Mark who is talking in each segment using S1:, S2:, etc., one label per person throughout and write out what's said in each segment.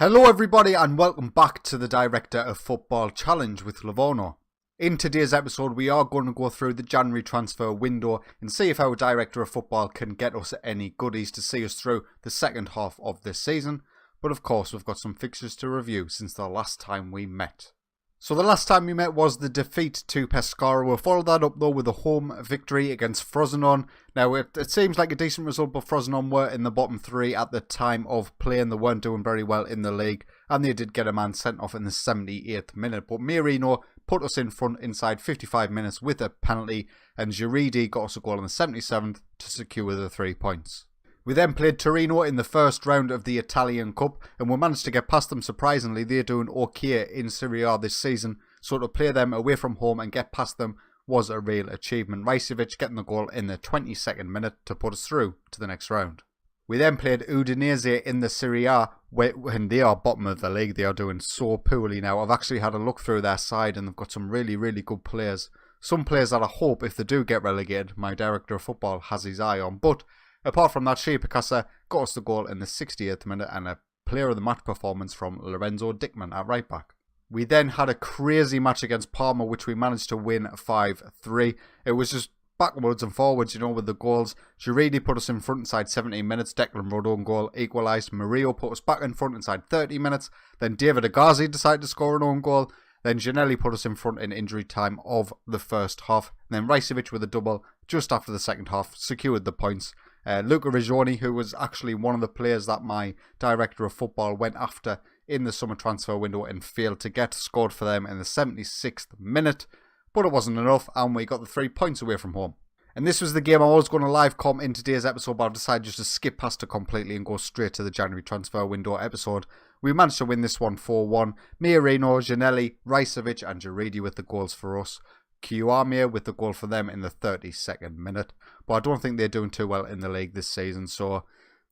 S1: Hello everybody and welcome back to the Director of Football Challenge with Livorno. In today's episode we are going to go through the January transfer window and see if our Director of Football can get us any goodies to see us through the second half of this season. But of course we've got some fixtures to review since the last time we met. So the last time we met was the defeat to Pescara. We'll follow that up though with a home victory against Frosinone. Now it seems like a decent result, but Frosinone were in the bottom three at the time of play and they weren't doing very well in the league. And they did get a man sent off in the 78th minute. But Mirino put us in front inside 55 minutes with a penalty, and Giridi got us a goal in the 77th to secure the 3 points. We then played Torino in the first round of the Italian Cup and we managed to get past them surprisingly. They're doing okay in Serie A this season, so to play them away from home and get past them was a real achievement. Rajcevic getting the goal in the 22nd minute to put us through to the next round. We then played Udinese in the Serie A when they are bottom of the league. They are doing so poorly now. I've actually had a look through their side and they've got some really good players. Some players that I hope if they do get relegated, my Director of Football has his eye on. But apart from that, Shea Picasa got us the goal in the 68th minute and a player of the match performance from Lorenzo Dickman at right back. We then had a crazy match against Parma, which we managed to win 5-3. It was just backwards and forwards, with the goals. Giridi put us in front inside 17 minutes. Declan Rodon goal equalised. Murillo put us back in front inside 30 minutes. Then David Agazi decided to score an own goal. Then Giannelli put us in front in injury time of the first half. And then Rajcevic with a double just after the second half secured the points. Luca Rigioni, who was actually one of the players that my Director of Football went after in the summer transfer window and failed to get, scored for them in the 76th minute. But it wasn't enough and we got the 3 points away from home. And this was the game I was going to live com in today's episode, but I've decided just to skip past it completely and go straight to the January transfer window episode. We managed to win this one 4-1. Mirino, Giannelli, Rajcevic and Giridi with the goals for us. Kiyomiya with the goal for them in the 32nd minute. But I don't think they're doing too well in the league this season, so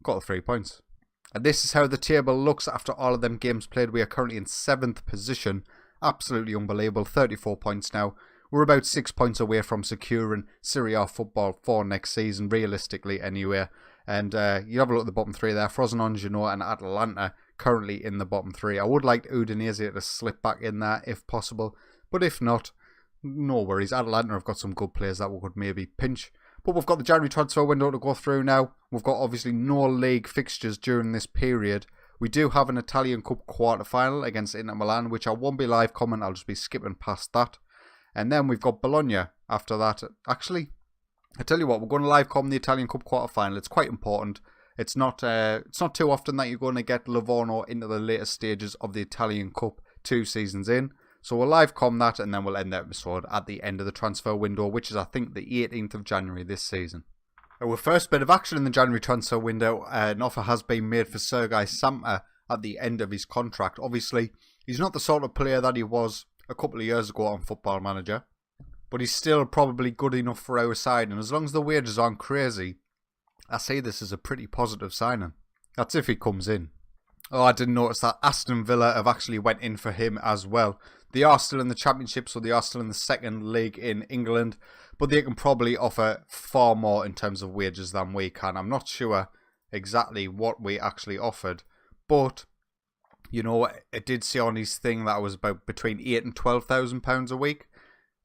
S1: got the 3 points. And this is how the table looks after all of them games played. We are currently in 7th position. Absolutely unbelievable. 34 points now. We're about 6 points away from securing Serie A football for next season, realistically anyway. And you have a look at the bottom three there. Frosinone, Genoa and Atalanta currently in the bottom three. I would like Udinese to slip back in there if possible. But if not, no worries. Atalanta have got some good players that we could maybe pinch. But we've got the January transfer window to go through now. We've got obviously no league fixtures during this period. We do have an Italian Cup quarter-final against Inter Milan, which I won't be live commenting. I'll just be skipping past that. And then we've got Bologna after that. Actually, I tell you what, we're going to live comment the Italian Cup quarter-final. It's quite important. It's not too often that you're going to get Livorno into the later stages of the Italian Cup 2 seasons in. So we'll live com that and then we'll end the episode at the end of the transfer window, which is I think the 18th of January this season. Our first bit of action in the January transfer window, an offer has been made for Sergei Sampa at the end of his contract. Obviously, he's not the sort of player that he was a couple of years ago on Football Manager, but he's still probably good enough for our side, and as long as the wages aren't crazy, I see this as a pretty positive signing. That's if he comes in. Oh, I didn't notice that Aston Villa have actually went in for him as well. They are still in the Championship, so they are still in the second league in England, but they can probably offer far more in terms of wages than we can. I'm not sure exactly what we actually offered, but it did say on his thing that was about between £8,000 and £12,000 a week.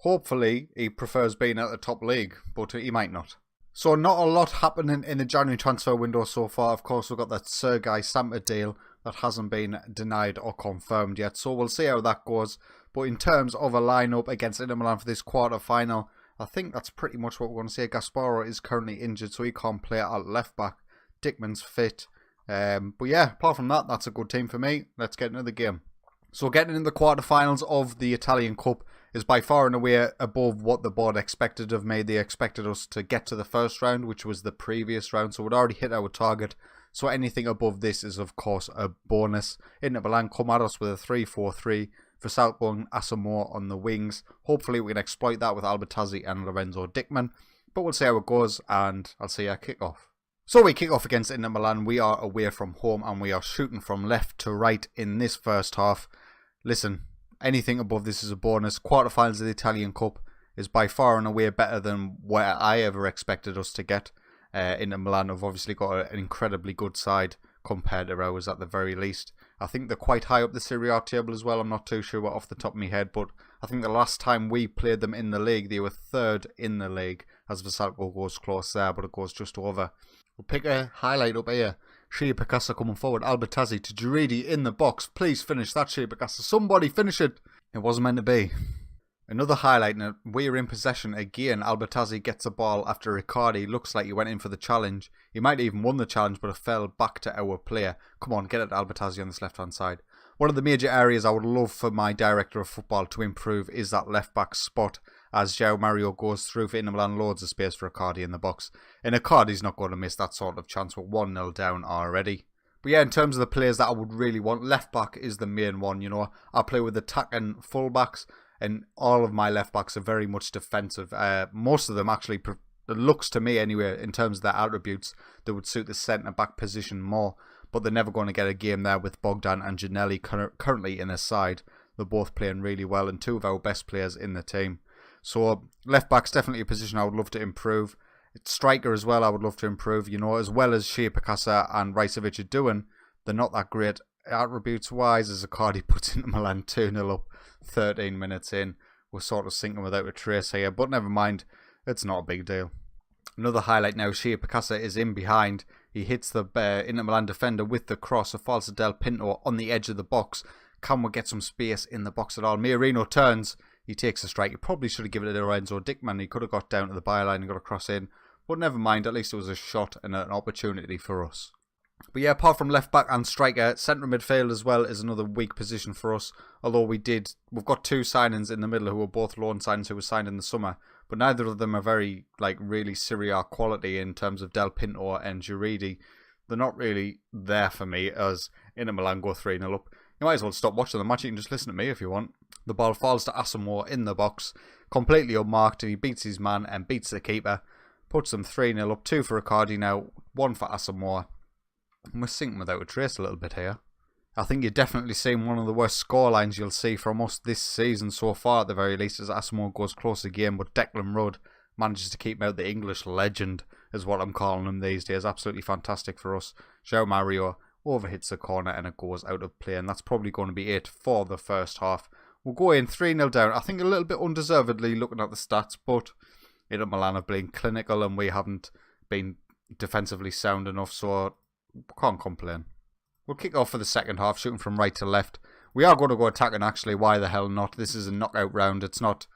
S1: Hopefully, he prefers being at the top league, but he might not. So not a lot happening in the January transfer window so far. Of course, we've got that Sergei Sampa deal that hasn't been denied or confirmed yet. So we'll see how that goes. But in terms of a lineup against Inter Milan for this quarter final, I think that's pretty much what we're going to say. Gasparo is currently injured, so he can't play at left back. Dickman's fit. But yeah, apart from that, that's a good team for me. Let's get into the game. So getting into the quarterfinals of the Italian Cup is by far and away above what the board expected of me. They expected us to get to the first round, which was the previous round, so we'd already hit our target. So anything above this is of course a bonus. Inter Milan come at us with a 3-4-3 for Salpung Asamoah on the wings. Hopefully we can exploit that with Albertazzi and Lorenzo Dickman. But we'll see how it goes and I'll see you kick off. So we kick off against Inter Milan. We are away from home and we are shooting from left to right in this first half. Listen, anything above this is a bonus. Quarterfinals of the Italian Cup is by far and away better than where I ever expected us to get. Inter Milan have obviously got an incredibly good side compared to ours at the very least. I think they're quite high up the Serie A table as well. I'm not too sure off the top of my head, but I think the last time we played them in the league, they were third in the league, as Versalco goes close there, but it goes just over. We'll pick a highlight up here. Shea Picasa coming forward, Albertazzi to Giridi in the box. Please finish that, Shea Picasa. Somebody finish it. It wasn't meant to be. Another highlight, and we're in possession again. Albertazzi gets the ball after Riccardi. Looks like he went in for the challenge. He might have even won the challenge, but it fell back to our player. Come on, get it, Albertazzi on this left-hand side. One of the major areas I would love for my director of football to improve is that left-back spot, as João Mario goes through for Inter Milan, loads of space for Riccardi in the box. And Riccardi's not going to miss that sort of chance. We're 1-0 down already. But yeah, in terms of the players that I would really want, left-back is the main one, you know. I play with attacking full-backs, and all of my left-backs are very much defensive. Most of them actually, it looks to me anyway, in terms of their attributes, they would suit the centre-back position more. But they're never going to get a game there with Bogdan and Janelli currently in their side. They're both playing really well and two of our best players in the team. So left-back's definitely a position I would love to improve. Striker as well I would love to improve. You know, as well as Shea Picasa and Rajcevic are doing, they're not that great attributes-wise, as Icardi puts into Milan 2-0 up 13 minutes in. We're sort of sinking without a trace here, but never mind. It's not a big deal. Another highlight now, Shea Picasa is in behind. He hits the Inter Milan defender with the cross. A false Del Pinto on the edge of the box. Can we get some space in the box at all? Miorino turns. He takes a strike. He probably should have given it to Lorenzo Dickman. He could have got down to the byline and got a cross in. But never mind. At least it was a shot and an opportunity for us. But yeah, apart from left back and striker, centre midfield as well is another weak position for us. Although we've got two signings in the middle who were both loan signings who were signed in the summer. But neither of them are very, really Serie A quality in terms of Del Pinto and Giridi. They're not really there for me as Inter Milan go 3-0 up. You might as well stop watching the match. You can just listen to me if you want. The ball falls to Asamoah in the box, completely unmarked, and he beats his man and beats the keeper. Puts them 3-0 up, 2 for Riccardi now, 1 for Asamoah. And we're sinking without a trace a little bit here. I think you're definitely seeing one of the worst scorelines you'll see from us this season so far, at the very least, as Asamoah goes close again, but Declan Rudd manages to keep out the English legend, is what I'm calling him these days. Absolutely fantastic for us. João Mario overhits the corner and it goes out of play, and that's probably going to be it for the first half. We'll go in 3-0 down. I think a little bit undeservedly looking at the stats, but Inter Milan have been clinical and we haven't been defensively sound enough, so can't complain. We'll kick off for the second half, shooting from right to left. We are going to go attacking, actually. Why the hell not? This is a knockout round. It's not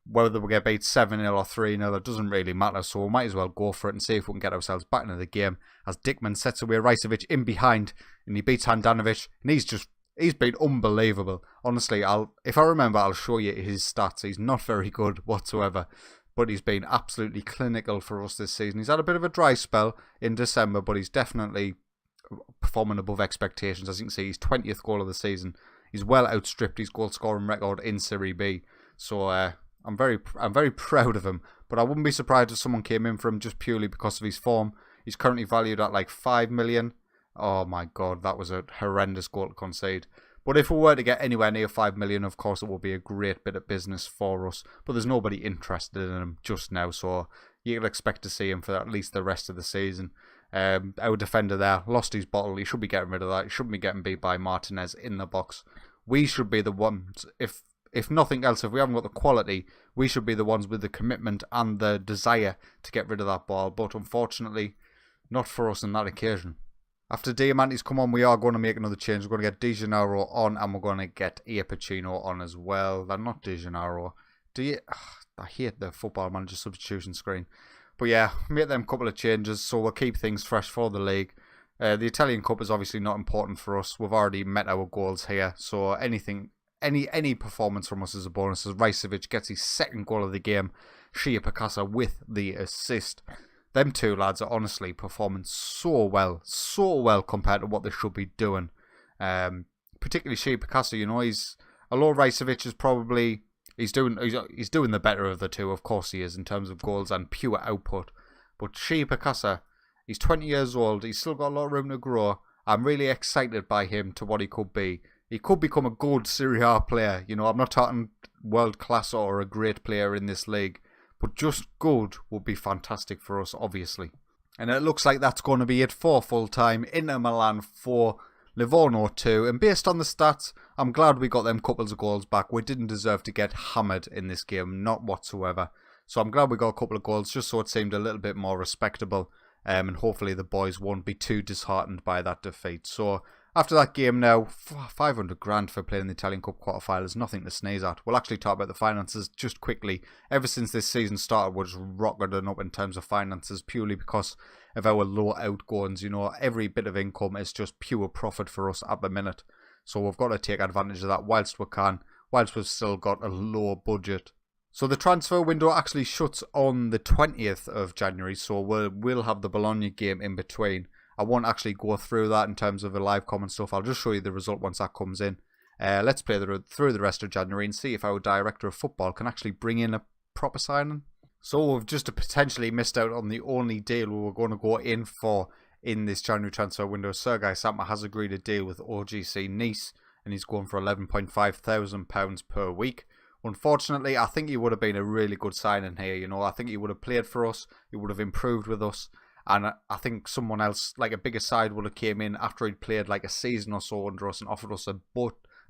S1: whether we get beat 7-0 or 3-0. It doesn't really matter, so we might as well go for it and see if we can get ourselves back into the game. As Dickman sets away Rajcevic in behind, and he beats Handanovic, and he's been unbelievable. Honestly, if I remember, I'll show you his stats. He's not very good whatsoever, but he's been absolutely clinical for us this season. He's had a bit of a dry spell in December, but he's definitely performing above expectations. As you can see, his 20th goal of the season. He's well outstripped his goal scoring record in Serie B. So I'm very proud of him. But I wouldn't be surprised if someone came in for him just purely because of his form. He's currently valued at like 5 million. Oh my god, that was a horrendous goal to concede. But if we were to get anywhere near 5 million, of course, it would be a great bit of business for us. But there's nobody interested in him just now, so you can expect to see him for at least the rest of the season. Our defender there lost his bottle. He should be getting rid of that. He shouldn't be getting beat by Martinez in the box. We should be the ones, if nothing else, if we haven't got the quality, we should be the ones with the commitment and the desire to get rid of that ball. But unfortunately, not for us on that occasion. After Diamante's come on, we are going to make another change. We're going to get Di Gennaro on, and we're going to get Iapicino on as well. They're not Di Gennaro. I hate the Football Manager substitution screen. But yeah, make them couple of changes, so we'll keep things fresh for the league. The Italian Cup is obviously not important for us. We've already met our goals here, so any performance from us is a bonus. As Rajcevic gets his second goal of the game, Shea Picasa with the assist. Them two lads are honestly performing so well compared to what they should be doing. Particularly Shea Picasa, you know, although Rajcevic is probably he's doing the better of the two, of course he is, in terms of goals and pure output. But Shea Picasa, he's 20 years old, he's still got a lot of room to grow. I'm really excited by him to what he could be. He could become a good Serie A player. You know, I'm not talking world class or a great player in this league, but just good would be fantastic for us, obviously. And it looks like that's going to be it for full time. Inter Milan 4, Livorno 2, and based on the stats, I'm glad we got them couples of goals back. We didn't deserve to get hammered in this game, not whatsoever. So I'm glad we got a couple of goals, just so it seemed a little bit more respectable. And hopefully the boys won't be too disheartened by that defeat. So after that game now, 500 grand for playing the Italian Cup quarter-final is nothing to sneeze at. We'll actually talk about the finances just quickly. Ever since this season started, we're just rocketing up in terms of finances purely because of our low outgoings. You know, every bit of income is just pure profit for us at the minute. So we've got to take advantage of that whilst we can, whilst we've still got a low budget. So the transfer window actually shuts on the 20th of January, so we'll have the Bologna game in between. I won't actually go through that in terms of a live comment stuff. I'll just show you the result once that comes in. Let's play through the rest of January and see if our director of football can actually bring in a proper signing. So we've just potentially missed out on the only deal we were going to go in for in this January transfer window. Sergei Sampa has agreed a deal with OGC Nice, and he's going for £11,500 per week. Unfortunately, I think he would have been a really good signing here. You know, I think he would have played for us. He would have improved with us. And I think someone else, like a bigger side, would have came in after he'd played like a season or so under us and offered us a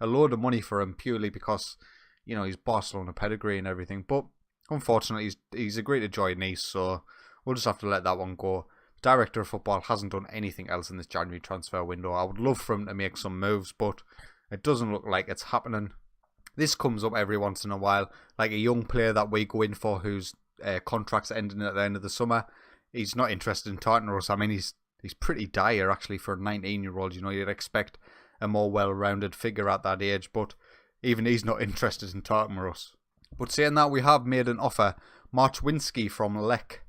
S1: load of money for him purely because, you know, he's Barcelona pedigree and everything. But unfortunately, he's agreed to join Nice, so we'll just have to let that one go. The director of football hasn't done anything else in this January transfer window. I would love for him to make some moves, but it doesn't look like it's happening. This comes up every once in a while, like a young player that we go in for whose contract's ending at the end of the summer. He's not interested in targeting us. I mean, he's pretty dire actually for a 19-year-old. You know, you'd expect a more well-rounded figure at that age, but even he's not interested in targeting us. But saying that, we have made an offer. Marczewinski from Lech.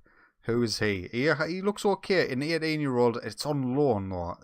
S1: Who is he? He looks okay. An 18-year-old, it's on loan though.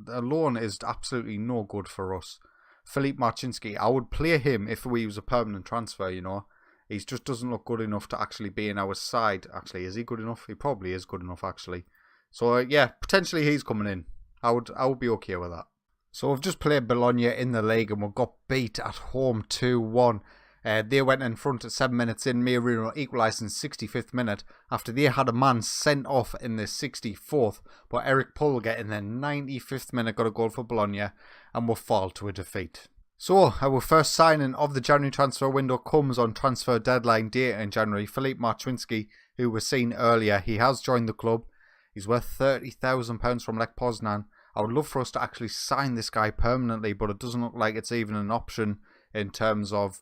S1: A loan is absolutely no good for us. Filip Marczewinski, I would play him if he was a permanent transfer, you know. He just doesn't look good enough to actually be in our side. Actually, is he good enough? He probably is good enough, actually. So, yeah, potentially he's coming in. I would be okay with that. So, we've just played Bologna in the league and we got beat at home 2-1. They went in front at 7 minutes in. Marino equalised in the 65th minute after they had a man sent off in the 64th. But Eric Pulga in the 95th minute got a goal for Bologna and will fall to a defeat. So, our first signing of the January transfer window comes on transfer deadline day in January. Filip Marczewinski, who was seen earlier, he has joined the club. He's worth £30,000 from Lech Poznan. I would love for us to actually sign this guy permanently, but it doesn't look like it's even an option in terms of,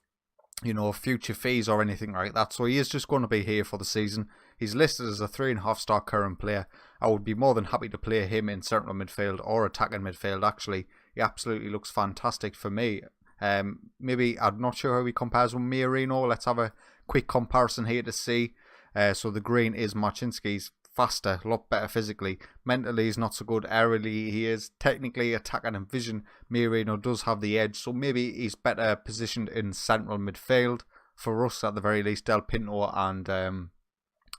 S1: you know, future fees or anything like that. So he is just going to be here for the season. He's listed as a 3.5-star current player. I would be more than happy to play him in central midfield or attacking midfield, actually. He absolutely looks fantastic for me. Maybe, I'm not sure how he compares with Marino. Let's have a quick comparison here to see. So the green is Marczewinski's faster, a lot better physically. Mentally, he's not so good. Aerially, he is. Technically, attacking and vision, Marino does have the edge. So maybe he's better positioned in central midfield for us at the very least. Del Pinto and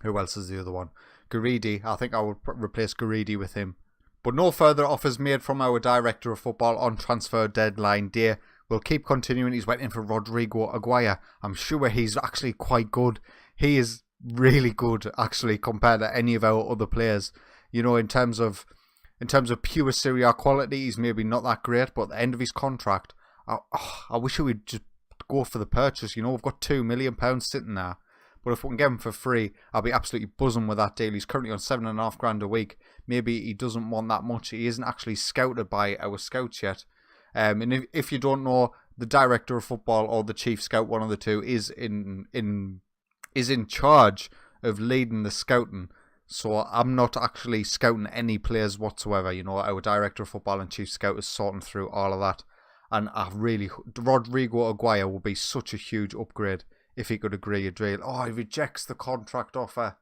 S1: who else is the other one? Guridi. I think I would replace Guridi with him. But no further offers made from our director of football on transfer deadline day. We'll keep continuing. He's went in for Rodrigo Aguirre. I'm sure he's actually quite good. He is really good actually compared to any of our other players. You know, in terms of pure Serie A quality, he's maybe not that great, but at the end of his contract, I wish he would just go for the purchase. You know, we've got £2 million sitting there. But if we can get him for free, I'll be absolutely buzzing with that deal. He's currently on £7,500 a week. Maybe he doesn't want that much. He isn't actually scouted by our scouts yet. And if you don't know, the director of football or the chief scout, one of the two, is in charge of leading the scouting. So I'm not actually scouting any players whatsoever. You know, our director of football and chief scout is sorting through all of that. And Rodrigo Aguirre will be such a huge upgrade if he could agree a deal. Oh, he rejects the contract offer.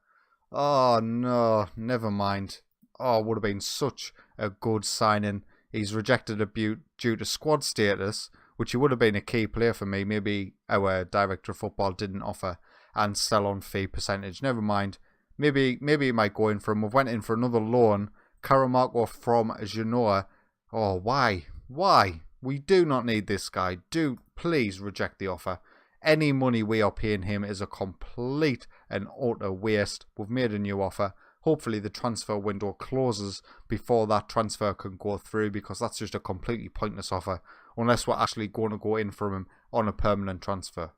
S1: Oh, no, never mind. Oh, it would have been such a good signing. He's rejected it due to squad status, which he would have been a key player for me. Maybe our director of football didn't offer, and sell-on fee percentage. Never mind. Maybe he might go in for him. We went in for another loan. Caramarco from Genoa. Oh, why? Why? We do not need this guy. Do please reject the offer. Any money we are paying him is a complete and utter waste. We've made a new offer. hopefully the transfer window closes before that transfer can go through, because that's just a completely pointless offer unless we're actually going to go in for him on a permanent transfer.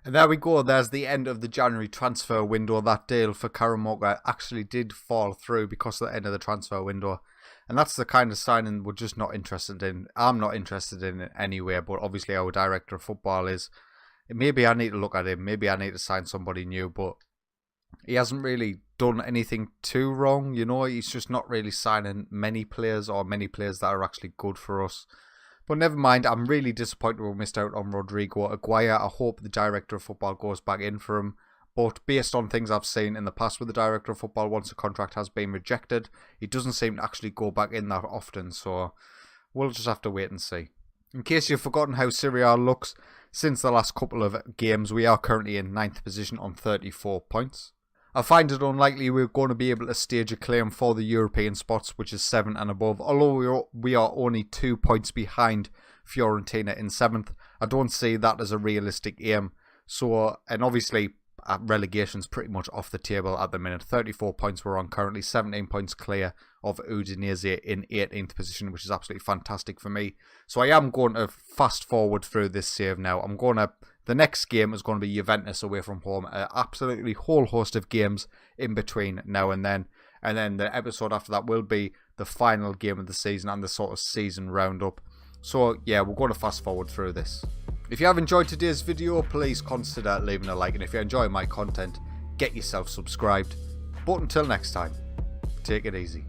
S1: And there we go, there's the end of the January transfer window. That deal for Karamoka actually did fall through because of the end of the transfer window. And that's the kind of signing we're just not interested in. I'm not interested in it anyway, but obviously our director of football is. Maybe I need to look at him, maybe I need to sign somebody new, but he hasn't really done anything too wrong, you know. He's just not really signing many players, or many players that are actually good for us. But never mind, I'm really disappointed we missed out on Rodrigo Aguirre. I hope the director of football goes back in for him. But based on things I've seen in the past with the director of football, once a contract has been rejected, he doesn't seem to actually go back in that often. So we'll just have to wait and see. In case you've forgotten how Serie A looks, since the last couple of games, we are currently in 9th position on 34 points. I find it unlikely we're going to be able to stage a claim for the European spots, which is 7 and above, although we are only 2 points behind Fiorentina in 7th. I don't see that as a realistic aim. So, and obviously, relegation's pretty much off the table at the minute. 34 points we're on currently, 17 points clear of Udinese in 18th position, which is absolutely fantastic for me. So I am going to fast forward through this save now. The next game is going to be Juventus away from home. An absolutely whole host of games in between now and then. And then the episode after that will be the final game of the season and the sort of season roundup. So yeah, we're going to fast forward through this. If you have enjoyed today's video, please consider leaving a like. And if you enjoy my content, get yourself subscribed. But until next time, take it easy.